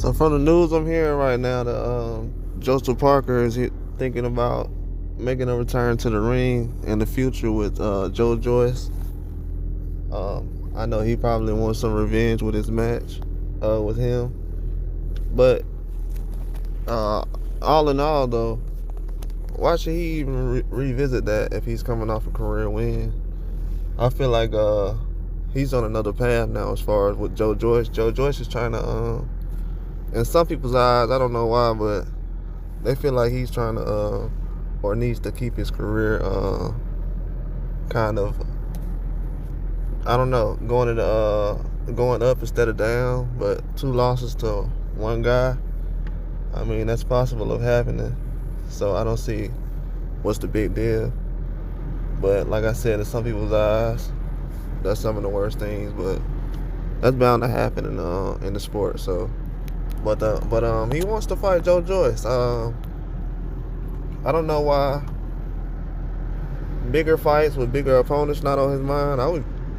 So from the news I'm hearing right now that Joseph Parker is thinking about making a return to the ring in the future with Joyce. I know he probably wants some revenge with his match with him. But uh, all in all, though, why should he even revisit that if he's coming off a career win? I feel like he's on another path now as far as with Joyce. Joyce is trying to, in some people's eyes, I don't know why, but they feel like he's trying to or needs to keep his career kind of, I don't know, going up instead of down. But 2 losses to one guy, I mean, that's possible of happening. So I don't see what's the big deal. But like I said, in some people's eyes, that's some of the worst things. But that's bound to happen in the sport. So, but he wants to fight Joyce. I don't know why bigger fights with bigger opponents not on his mind.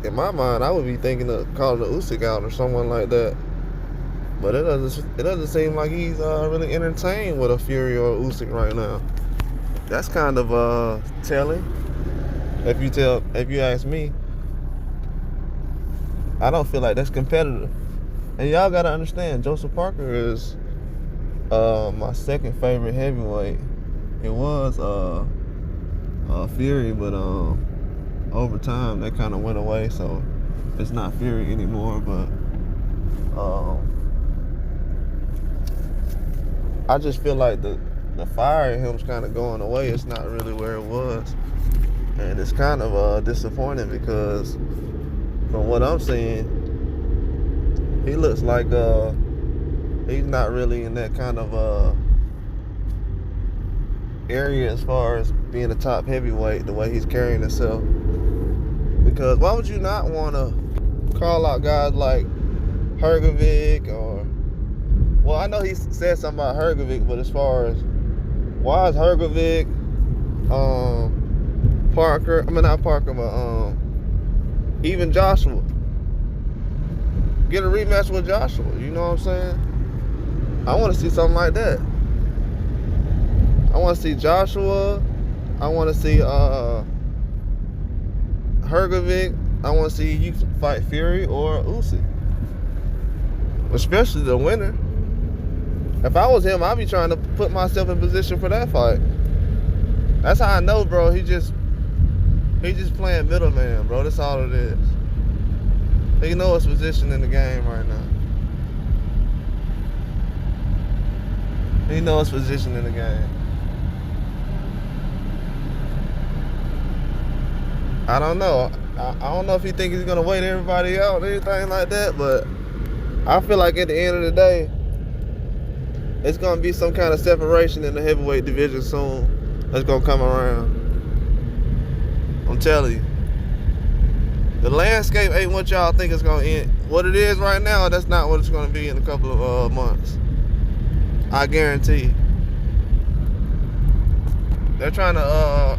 In my mind, I would be thinking of calling the Usyk out or someone like that. But it doesn't seem like he's really entertained with a Fury or Usyk right now. That's kind of telling. If you ask me, I don't feel like that's competitive. And y'all gotta understand, Joseph Parker is my second favorite heavyweight. It was Fury, but over time that kind of went away, so it's not Fury anymore. But I just feel like the fire in him's kind of going away. It's not really where it was, and it's kind of disappointing because from what I'm seeing, he looks like he's not really in that kind of area as far as being a top heavyweight, the way he's carrying himself. Because why would you not want to call out guys like Hrgovic or, well, I know he said something about Hrgovic, but as far as why is Hrgovic, Parker, I mean not Parker, but even Joshua, get a rematch with Joshua, you know what I'm saying? I want to see something like that. I want to see Joshua. I want to see Hrgovic. I want to see you fight Fury or Usyk, especially the winner. If I was him, I'd be trying to put myself in position for that fight. That's how I know, bro. He just playing middleman, bro. That's all it is. He knows his position in the game right now. He knows his position in the game. I don't know. I don't know if he thinks he's gonna wait everybody out or anything like that, but I feel like at the end of the day, it's gonna be some kind of separation in the heavyweight division soon. That's gonna come around. I'm telling you, the landscape ain't what y'all think it's gonna end. What it is right now, that's not what it's gonna be in a couple of months. I guarantee you. They're trying to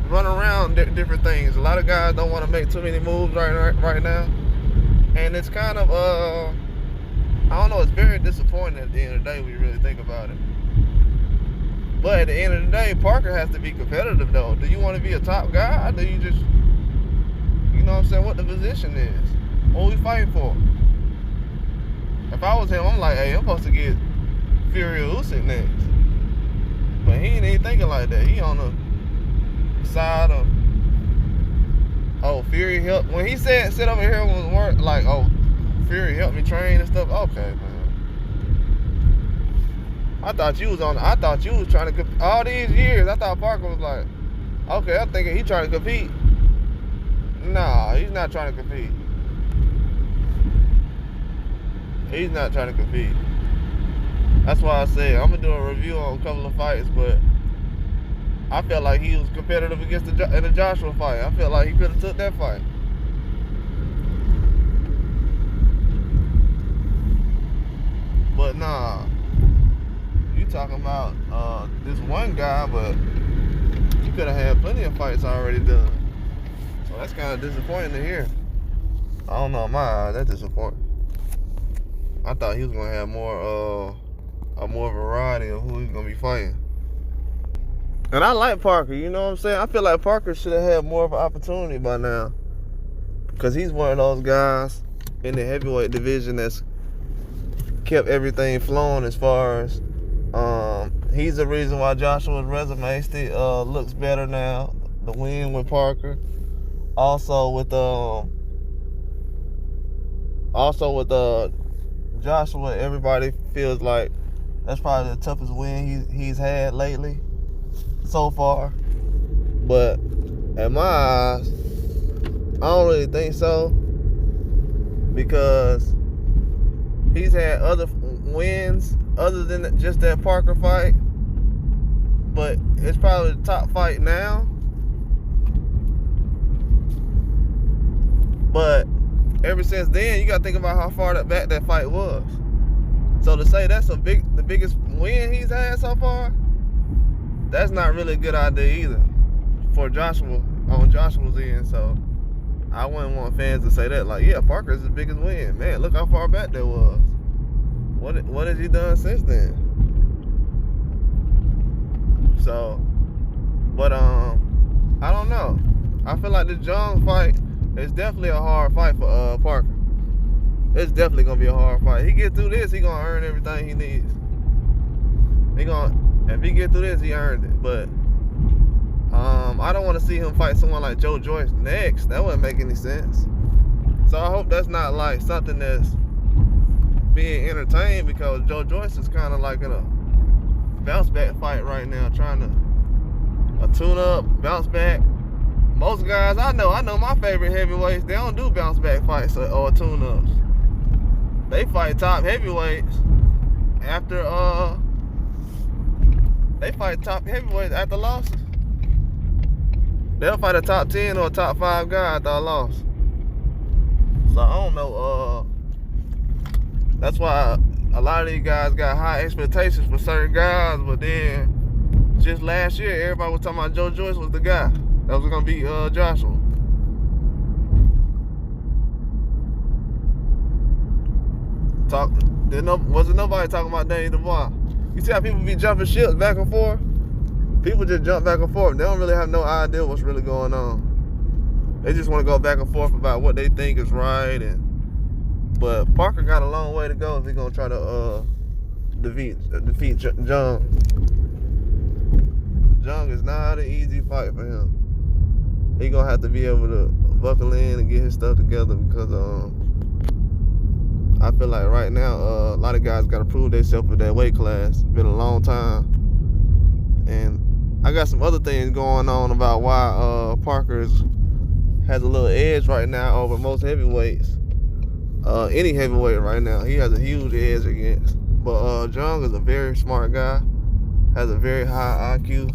run around different things. A lot of guys don't want to make too many moves right now, and it's kind of I don't know. It's very disappointing at the end of the day when you really think about it. But at the end of the day, Parker has to be competitive though. Do you want to be a top guy? Or do you just, you know what I'm saying, what the position is? What we fighting for? If I was him, I'm like, hey, I'm supposed to get Fury or Usyk next. But he ain't even thinking like that. He on the side of, oh, Fury helped. When he said sit over here and was work, like, oh, Fury helped me train and stuff. Okay, man. I thought you was trying to, all these years, I thought Parker was like, okay, I'm thinking he trying to compete. Nah, he's not trying to compete. He's not trying to compete. That's why I said I'm gonna do a review on a couple of fights, but I felt like he was competitive against in the Joshua fight. I felt like he could have took that fight. But nah, you talking about this one guy, but you could have had plenty of fights already done. So that's kind of disappointing to hear. I don't know, in my eyes, that's disappointing. I thought he was gonna have more variety of who he's gonna be fighting. And I like Parker, you know what I'm saying? I feel like Parker should have had more of an opportunity by now. Because he's one of those guys in the heavyweight division that's kept everything flowing as far as he's the reason why Joshua's resume still looks better now. The win with Parker. Also with Joshua, everybody feels like that's probably the toughest win he's had lately so far. But in my eyes, I don't really think so, because he's had other wins other than just that Parker fight, but it's probably the top fight now. But ever since then, you gotta think about how far back that fight was. So to say that's the biggest win he's had so far, that's not really a good idea either for Joshua on Joshua's end. So I wouldn't want fans to say that, like, yeah, Parker's the biggest win. Man, look how far back that was. What has he done since then? So, but I don't know. I feel like the Jung fight is definitely a hard fight for Parker. It's definitely gonna be a hard fight. He get through this, he gonna earn everything he needs. If he get through this, he earned it. But I don't want to see him fight someone like Joyce next. That wouldn't make any sense. So I hope that's not like something that's being entertained, because Joyce is kind of like in a bounce back fight right now, trying to tune up, bounce back. Most guys I know my favorite heavyweights, they don't do bounce back fights or tune ups. They fight top heavyweights after losses. They'll fight a top 10 or a top 5 guy after a loss. So I don't know. That's why a lot of these guys got high expectations for certain guys, but then just last year, everybody was talking about Joyce was the guy that was gonna beat Joshua. Wasn't nobody talking about Danny Dubois. You see how people be jumping ships back and forth? People just jump back and forth. They don't really have no idea what's really going on. They just want to go back and forth about what they think is right. But Parker got a long way to go if he's gonna try to defeat Jung. Jung is not an easy fight for him. He gonna have to be able to buckle in and get his stuff together, because I feel like right now a lot of guys gotta prove themselves with that weight class. It's been a long time, and I got some other things going on about why Parker has a little edge right now over most heavyweights. Any heavyweight right now, he has a huge edge against. But Jung is a very smart guy, has a very high IQ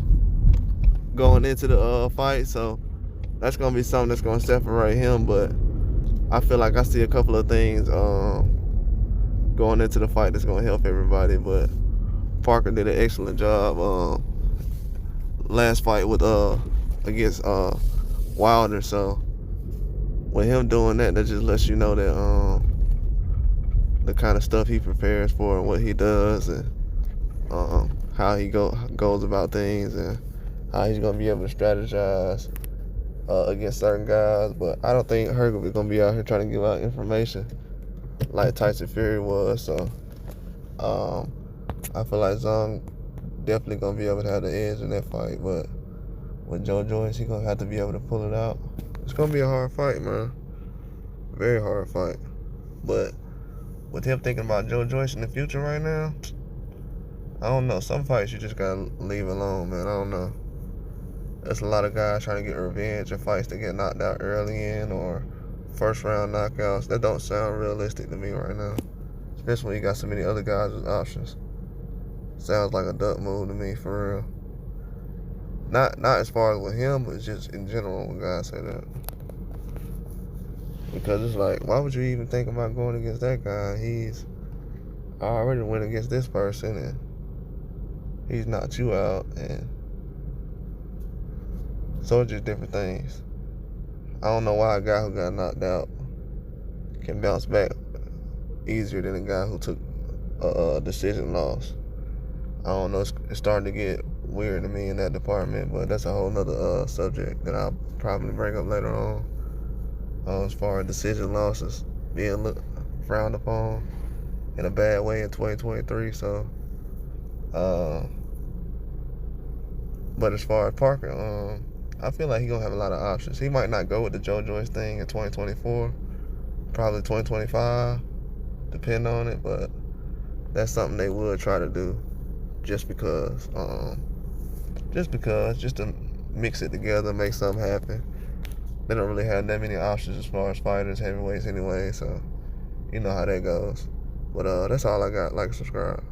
going into the fight, so that's gonna be something that's gonna separate him. But I feel like I see a couple of things going into the fight that's gonna help everybody. But Parker did an excellent job last fight with against Wilder. So with him doing that, that just lets you know that the kind of stuff he prepares for and what he does, and how he goes about things, and how he's gonna be able to strategize against certain guys. But I don't think Herb is gonna be out here trying to give out information like Tyson Fury was. So I feel like Zong definitely gonna be able to have the edge in that fight. But with Joyce, he's gonna have to be able to pull it out. It's gonna be a hard fight, man. Very hard fight. But with him thinking about Joyce in the future right now, I don't know. Some fights you just gotta leave alone, man. I don't know. There's a lot of guys trying to get revenge in fights that get knocked out early in, or first round knockouts. That don't sound realistic to me right now. Especially when you got so many other guys with options. Sounds like a duck move to me, for real. Not as far as with him, but just in general when guys say that. Because it's like, why would you even think about going against that guy? I already went against this person, and he's knocked you out, and so it's just different things. I don't know why a guy who got knocked out can bounce back easier than a guy who took a decision loss. I don't know. It's starting to get weird to me in that department, but that's a whole nother subject that I'll probably bring up later on. As far as decision losses being frowned upon in a bad way in 2023. So, but as far as Parker, I feel like he's gonna have a lot of options. He might not go with the Joe Joyce thing in 2024, probably 2025, depending on it. But that's something they would try to do, just because, just to mix it together, make something happen. They don't really have that many options as far as fighters, heavyweights anyway. So you know how that goes. But that's all I got. Like and subscribe.